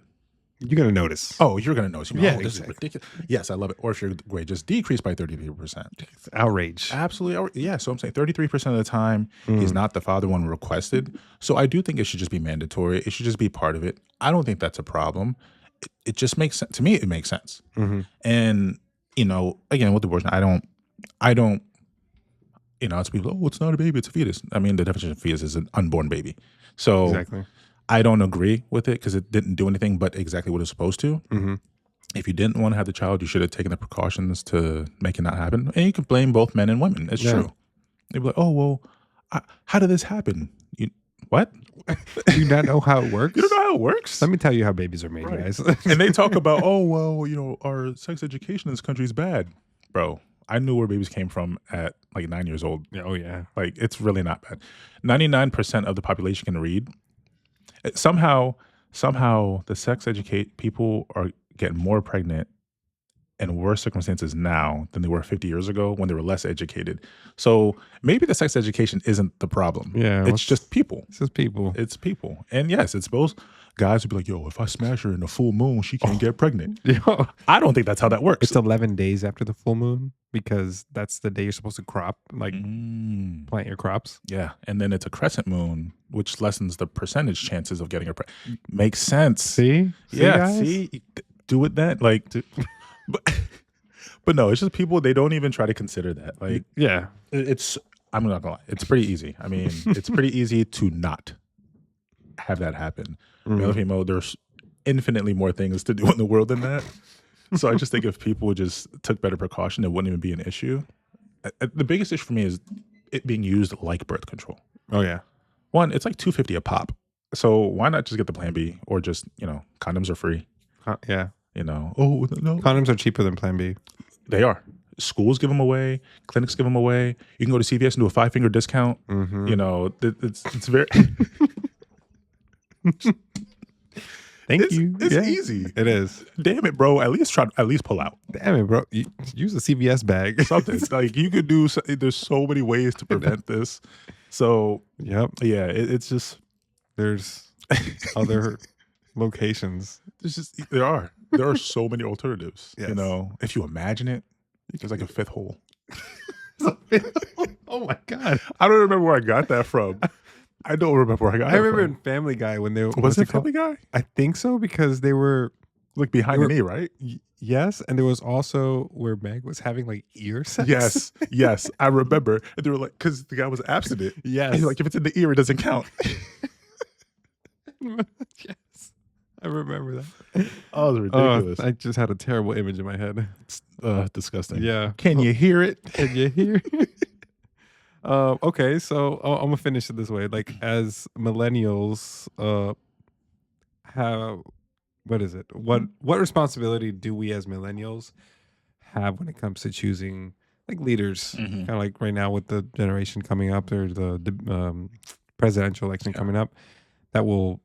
You're going to notice. oh, you're going to notice. Yeah, This is exactly. ridiculous. Yes, I love it. Or if your wages decrease by 33%. It's outrage. Absolutely. Yeah, so I'm saying 33% of the time, he's not the father when requested. So I do think it should just be mandatory. It should just be part of it. I don't think that's a problem. It just makes sense. To me, it makes sense. Mm-hmm. And, again, with abortion, I don't, it's people, oh, it's not a baby, it's a fetus. I mean, the definition of fetus is an unborn baby. So Exactly. I don't agree with it because it didn't do anything but exactly what it's supposed to. Mm-hmm. If you didn't want to have the child, you should have taken the precautions to make it not happen. And you can blame both men and women. It's true. They'd be like, oh, well, how did this happen? What? Do you not know how it works? You don't know how it works? Let me tell you how babies are made, Right. guys. And they talk about, oh, well, our sex education in this country is bad. Bro, I knew where babies came from at like 9 years old. Yeah, oh, yeah. Like, it's really not bad. 99% of the population can read. Somehow the sex educate people are getting more pregnant in worse circumstances now than they were 50 years ago when they were less educated. So maybe the sex education isn't the problem. Yeah, It's just people. It's just people. It's people. And yes, it's both guys who be like, yo, if I smash her in a full moon, she can't get pregnant. Yo, I don't think that's how that works. it's 11 days after the full moon because that's the day you're supposed to crop, like plant your crops. Yeah. And then it's a crescent moon, which lessens the percentage chances of getting her pregnant. Makes sense. See? Yeah. guys? See? Do it then. Like, but no, it's just people, they don't even try to consider that. Like, Yeah. I'm not gonna lie, it's pretty easy. I mean, it's pretty easy to not have that happen. Male or female, there's infinitely more things to do in the world than that. So I just think if people just took better precaution, it wouldn't even be an issue. The biggest issue for me is it being used like birth control. Oh, yeah. One, it's like $250 a pop. So why not just get the Plan B or just, condoms are free. Yeah. Oh, no. Condoms are cheaper than Plan B. They are. schools give them away, clinics give them away. You can go to CVS and do a 5-finger discount. Mm-hmm. You know, it's very Thank you. It's Yeah, easy. it is. Damn it, bro. At least pull out Damn it, bro. Use a CVS bag. something. Like you could do. There's so many ways to prevent this. So Yep. yeah, it's just There's other locations. there are so many alternatives. Yes. You know, if you imagine it, there's like a fifth hole. Oh my god. I don't remember where I got that from. I don't remember where I got. I remember in Family Guy when they Was it Family Guy? I think so because they were Like behind They the knee, right? yes, and there was also where Meg was having like ear sex. Yes, I remember. And they were like, because the guy was abstinent. Yes. And he's like, if it's in the ear, it doesn't count. Yes. I remember that. Oh, it was ridiculous. I just had a terrible image in my head. Disgusting. Yeah. Can you hear it? Can you hear? Okay, so I'm gonna finish it this way. Like as millennials, have what is it? What responsibility do we as millennials have when it comes to choosing like leaders? Mhm. Kind of like right now with the generation coming up, or the presidential election coming up, that will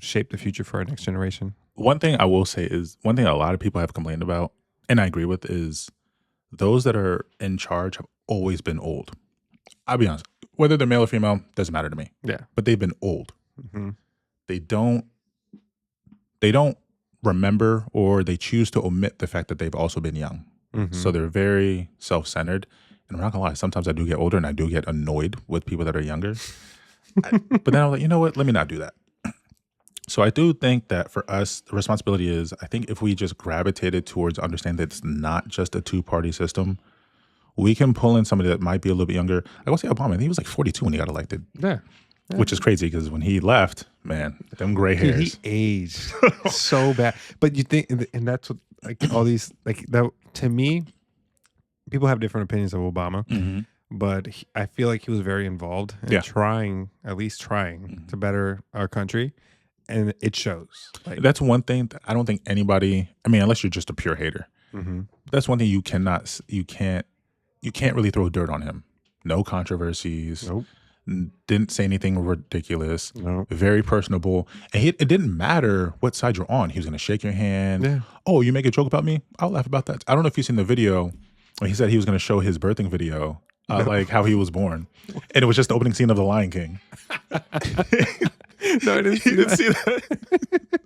shape the future for our next generation. One thing I will say is one thing a lot of people have complained about, and I agree with, is those that are in charge have always been old. I'll be honest, whether they're male or female doesn't matter to me. Yeah. But they've been old. Mm-hmm. They don't remember, or they choose to omit the fact that they've also been young. Mm-hmm. So they're very self-centered. And I'm not gonna lie, sometimes I do get older and I do get annoyed with people that are younger. But then I'm like, you know what? Let me not do that. So I do think that for us, the responsibility is, I think if we just gravitated towards understanding that it's not just a two-party system, we can pull in somebody that might be a little bit younger. I will say Obama, I think he was like 42 when he got elected. Yeah. Which is crazy because when he left, man, them gray Dude, hairs. he aged so bad. But you think, and that's what like all these like that to me. People have different opinions of Obama, Mhm. but I feel like he was very involved in Yeah. trying to better our country, and it shows. Like, That's one thing that I don't think anybody, I mean, unless you're just a pure hater, mhm. that's one thing you can't really throw dirt on him. No controversies. Nope. Didn't say anything ridiculous. No. Very personable. And it didn't matter what side you're on. He was going to shake your hand. Yeah. Oh, you make a joke about me? I'll laugh about that. I don't know if you've seen the video when he said he was going to show his birthing video, like how he was born. And it was just the opening scene of The Lion King. No, I didn't see You didn't that. see that?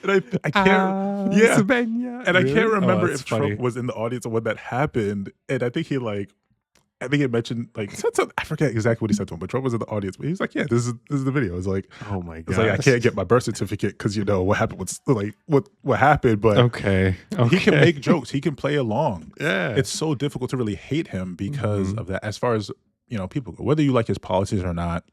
And I can't, yeah. Savannah. And I Really? can't remember that's if funny. Trump was in the audience when that happened. And I think he mentioned said something, I forget exactly what he said to him, but Trump was in the audience. But he was like, "Yeah, this is the video." It's like, Oh my god. it's like I can't get my birth certificate because what happened with what happened. But Okay. he can make jokes. He can play along. Yeah. It's so difficult to really hate him because Mhm. of that. As far as people go, whether you like his policies or not,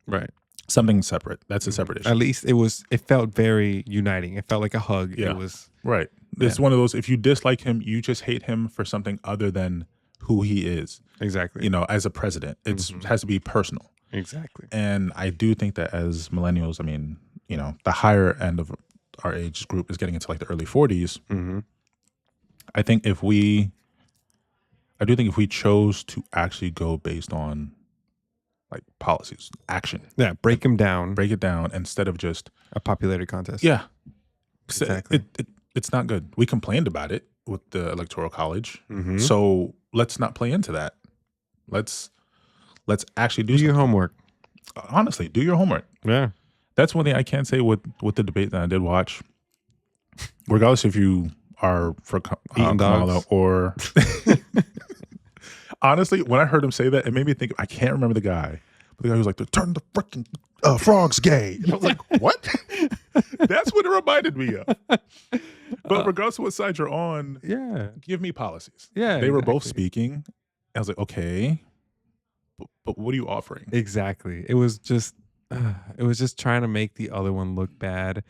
right. something separate. That's a separate issue. At least it felt very uniting. It felt like a hug. Yeah. It was Right. It's one of those. If you dislike him, you just hate him for something other than who he is. exactly. As a president, it Mhm. has to be personal. Exactly. And I do think that as millennials, I mean, the higher end of our age group is getting into like the early 40s. Mm-hmm. I think if we chose to actually go based on like policies, action, Yeah. Break him down. break it down instead of just, A popularity contest. yeah, Exactly. it's not good. We complained about it with the Electoral College. Mm-hmm. So let's not play into that. Let's actually Do do your something. homework. Honestly, do your homework. Yeah. That's one thing I can say with the debate that I did watch. Regardless if you are for Eating Kamala dogs. or honestly, when I heard him say that, it made me think. I can't remember the guy, but the guy who was like, "Turn the freaking frogs gay." And I was like, "What?" That's what it reminded me of. But regardless of what side you're on, Yeah. give me policies. Yeah. They were both exactly. speaking. I was like, okay, but what are you offering? Exactly. It was just trying to make the other one look bad,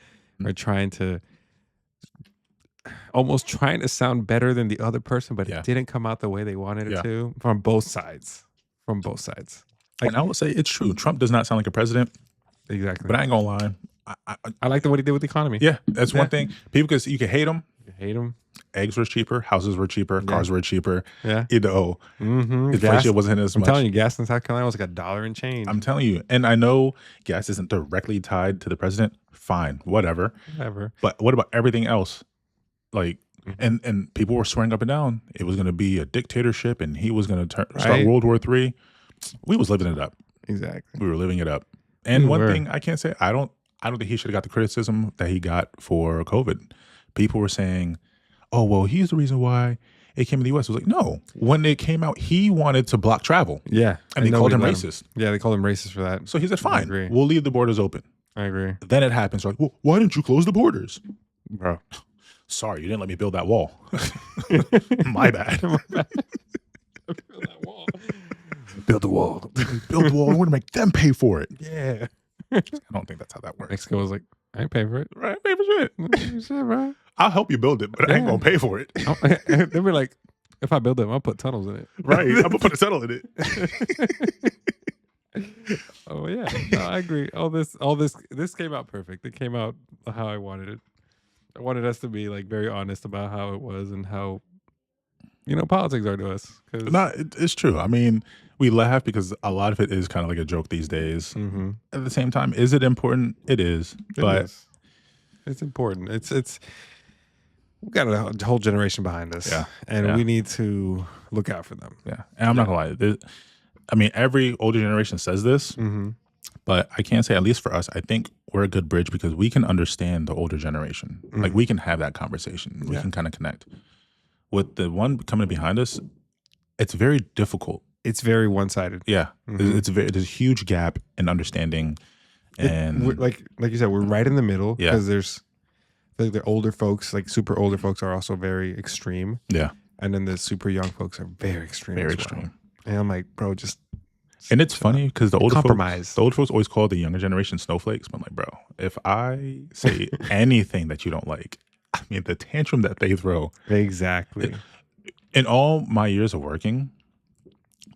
or almost trying to sound better than the other person, but Yeah. it didn't come out the way they wanted it Yeah. to from both sides. From both sides. And I will say it's true. Trump does not sound like a president, Exactly. but I ain't gonna lie. I like what he did with the economy. Yeah, that's Yeah. one thing. People you can hate him, You hate him. eggs were cheaper, houses were cheaper, Yeah. cars were cheaper. Yeah. You know, Mm-hmm. inflation wasn't as I'm much. telling you, gas in South Carolina was like $1 and change. I'm telling you, and I know gas isn't directly tied to the president. Fine, whatever. Whatever. But what about everything else? Like, Mhm. and people were swearing up and down it was going to be a dictatorship, and he was going to start Right. World War III. We was living it up. Exactly. We were living it up. And We one were. thing I can't say, I don't think he should have got the criticism that he got for COVID. People were saying, "Oh, well, he's the reason why it came to the U.S." It was like, no. When it came out, he wanted to block travel, Yeah. and they called him nobody let racist. Yeah, they called him racist for that. So he said, I "Fine, agree. we'll leave the borders open." I agree. Then it happens. Like, well, why didn't you close the borders? Bro. Sorry, you didn't let me build that wall. My bad. My bad. Build that wall. Build the wall. Build the wall. We're gonna make them pay for it. Yeah. I don't think that's how that works. Mexico was like, I ain't paying for it. Right? Pay for shit. Shit, bro. I'll help you build it, but I ain't Yeah. gonna pay for it. They were like, if I build them, I'll put tunnels in it. Right? I'm gonna put a settle in it. Oh yeah, no, I agree. This came out perfect. It came out how I wanted it. I wanted us to be like very honest about how it was and how politics are to us. No, it's true. I mean, we laugh because a lot of it is kind of like a joke these days. Mm-hmm. At the same time, is it important? It is, but it's important. It's we've got a whole generation behind us, Yeah, and yeah. we need to look out for them. yeah. And I'm not gonna lie. I mean, every older generation says this, Mm-hmm. but I can't say, at least for us, I think we're a good bridge because we can understand the older generation. Like, we can have that conversation. We Yeah. can kind of connect. With the one coming behind us, it's very difficult. It's very one-sided. Yeah, Mhm. there's a huge gap in understanding, and We're, like you said, we're right in the middle Yeah. because there's like the older folks, like super older folks, are also very extreme, yeah, and then the super young folks are very extreme. very as well. extreme. And I'm like, bro, just And it's funny because the older compromise. folks always call the younger generation snowflakes. But I'm like, bro, if I say anything that you don't like, I mean, the tantrum that they throw. Exactly. In all my years of working,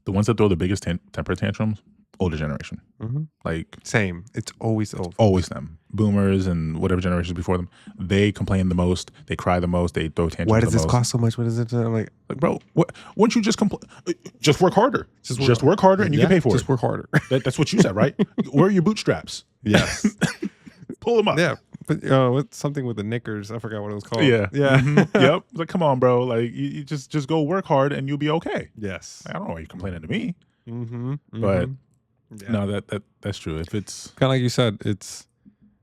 the ones that throw the biggest temper tantrums, older generation. Mhm. Like, Same. It's always old. always them. Boomers and whatever generations before them, they complain the most, they cry the most, they throw tantrums Why does the this most. cost so much? What is it? I'm like, Bro, wouldn't you just just work harder? Just Work harder and you can pay for just it. work harder. That's what you said, right? Where are your bootstraps? Yes. Pull them up. Yeah. But what's something with the knickers? I forgot what it was called. Yeah. Yeah. Mhm. Yep. Like, come on, bro. Like, you just go work hard and you'll be okay. Yes. I don't know why you're complaining to me. Mm-hmm. But yeah. no, that's true. If it's Kind of like you said,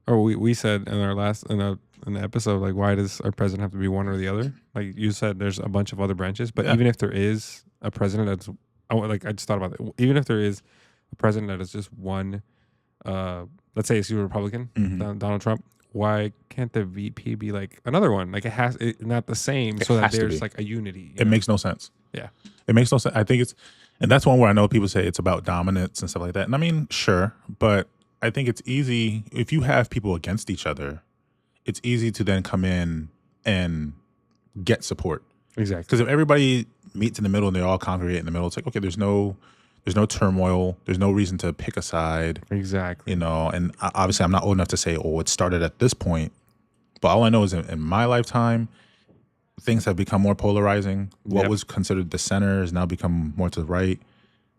we said in our last in the episode, like, why does our president have to be one or the other? Like you said, there's a bunch of other branches, but Yeah. even if there is a president I just thought about it. Even if there is a president that is just one, let's say it's a Republican, Mhm. Donald Trump, why can't the VP be like another one? Like not the same, It so that has to there's be. like a unity. It makes no sense. Yeah. It makes no sense. I think and that's one where I know people say it's about dominance and stuff like that. And I mean, sure, but I think it's easy if you have people against each other, it's easy to then come in and get support. Exactly. Because if everybody meets in the middle and they all congregate in the middle, it's like, okay, there's no turmoil, there's no reason to pick a side, Exactly. and obviously I'm not old enough to say, oh, it started at this point, but all I know is in my lifetime, things have become more polarizing. What Yep. was considered the center has now become more to the right.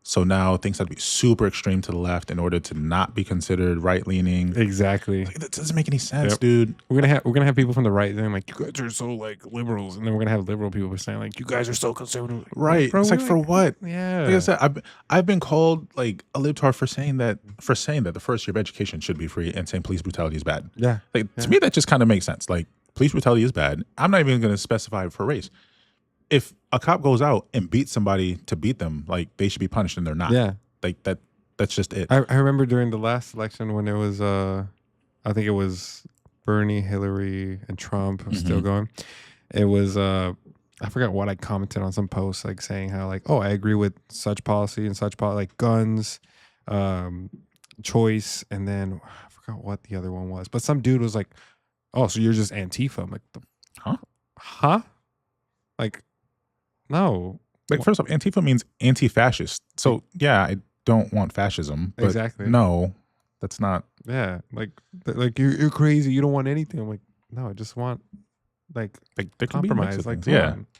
So now things have to be super extreme to the left in order to not be considered right leaning. Exactly. That doesn't make any sense, Yep. dude. We're gonna have people from the right saying like, you guys are so like liberals, and then we're gonna have liberal people saying like, you guys are so conservative. Right? Bro, it's like, we're for what? Yeah. Like I said, I've been called like a libtard for saying that the first year of education should be free and saying police brutality is bad. Yeah. Like, to me, that just kind of makes sense. Like, police brutality is bad. I'm not even going to specify for race. If a cop goes out and beats somebody to beat them, like, they should be punished, and they're not. Yeah. Like, that's just it. I remember during the last election when it was I think it was Bernie, Hillary, and Trump still Mhm. going. It was I forgot what I commented on some post like saying how like, oh, I agree with such policy and such policy, like guns, choice, and then I forgot what the other one was. But some dude was like, oh, so you're just Antifa. I'm like, huh? Like, no. Like, first off, Antifa means anti-fascist. So, yeah, I don't want fascism. But Exactly. no, that's not. Yeah, like you're crazy. You don't want anything. I'm like, no, I just want like there can be a mix compromise. of Like, things. come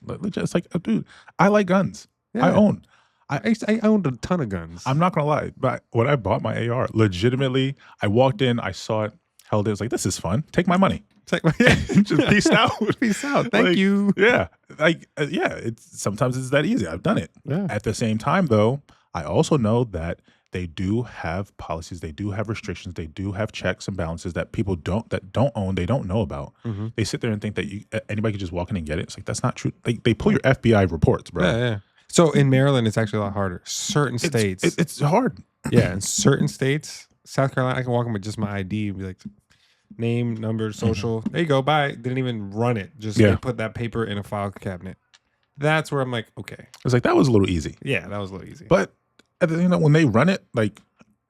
Yeah, on. legit. It's like, dude, I like guns. I Yeah. own. I owned a ton of guns. I'm not gonna lie, but when I bought my AR, legitimately, I walked in, I saw it, held it, was like, this is fun. Take my money. It's like, yeah. Just peace out. Peace out. Thank Like, you. Yeah. Yeah, it's sometimes it's that easy. I've done it. Yeah. At the same time, though, I also know that they do have policies, they do have restrictions, they do have checks and balances that people don't own, they don't know about. Mm-hmm. They sit there and think that anybody can just walk in and get it. It's like that's not true. They pull your FBI reports, bro. Yeah, yeah. So in Maryland, it's actually a lot harder. Certain states, It's hard. yeah, in certain states, South Carolina, I can walk in with just my ID and be like, name, number, social. There you go. Bye. Didn't even run it. Just Yeah. they put that paper in a file cabinet. That's where I'm like, okay, It's like that was a little easy. yeah, that was a little easy. But when they run it, like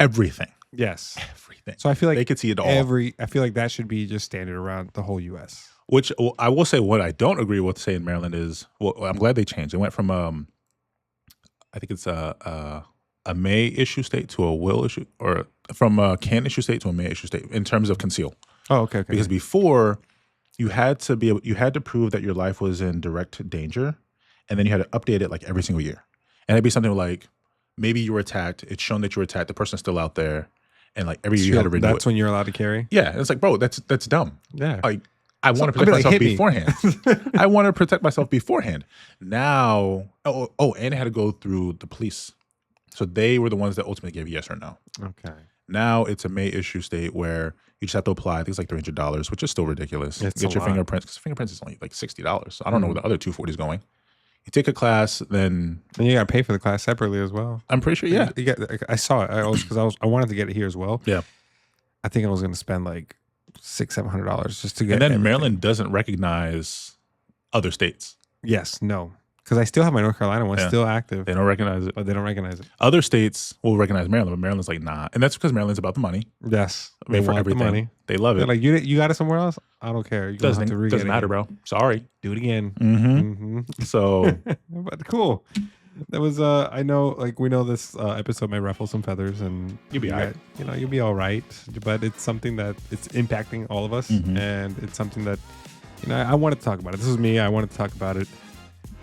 everything. Yes. Everything. So I feel like they could see it all. I feel like that should be just standard around the whole U.S. Which I will say, what I don't agree with, say in Maryland is, well, I'm glad they changed. It went from I think it's a may issue state to a will issue, or from a can issue state to a may issue state in terms of conceal. Oh, okay. Because before you had to prove that your life was in direct danger, and then you had to update it like every single year. And it'd be something like maybe you were attacked. It's shown that you were attacked. The person's still out there, and like every year you had to renew it. That's when you're allowed to carry. Yeah, and it's like, bro, that's dumb. Yeah. Like I want to protect myself beforehand. I want to protect myself beforehand. Now, and it had to go through the police. So they were the ones that ultimately gave yes or no. Okay. Now it's a may issue state where you just have to apply. I think it's like $300, which is still ridiculous. It's Get a your lot. fingerprints, because fingerprints is only like $60. So I don't know where the other $240 is going. You take a class, then And you got to pay for the class separately as well. I'm pretty sure, yeah. You get, I saw it. I wanted to get it here as well. Yeah. I think I was going to spend like $600-700 just to get. And then everything. Maryland doesn't recognize other states. Yes, no, because I still have my North Carolina one still active, They don't recognize it. but they don't recognize it. Other states will recognize Maryland, but Maryland's like, nah. And that's because Maryland's about the money. Yes, I mean, for want everything. the money. They love They're it. like, you got it somewhere else? I don't care. You Doesn't matter, bro. Sorry. Do it again. Mm-hmm. So But cool. That was I know, like, we know this episode may ruffle some feathers, and You'll be all right. You'll be all right. But it's something that it's impacting all of us, and it's something that I wanted to talk about it. This is me. I wanted to talk about it.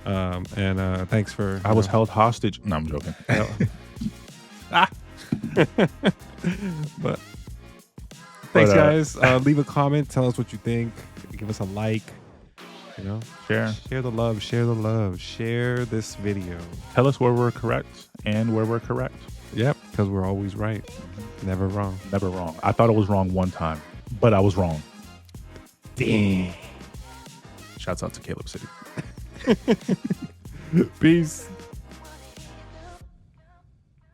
And thanks for. I was held hostage. No, I'm joking. But thanks, But, guys. Leave a comment. Tell us what you think. Give us a like. Share the love. Share the love. Share this video. Tell us where we're correct and where we're correct. Yep, because we're always right. Never wrong. Never wrong. I thought I was wrong one time, but I was wrong. Dang. Shouts out to K.A.B.S City. Peace.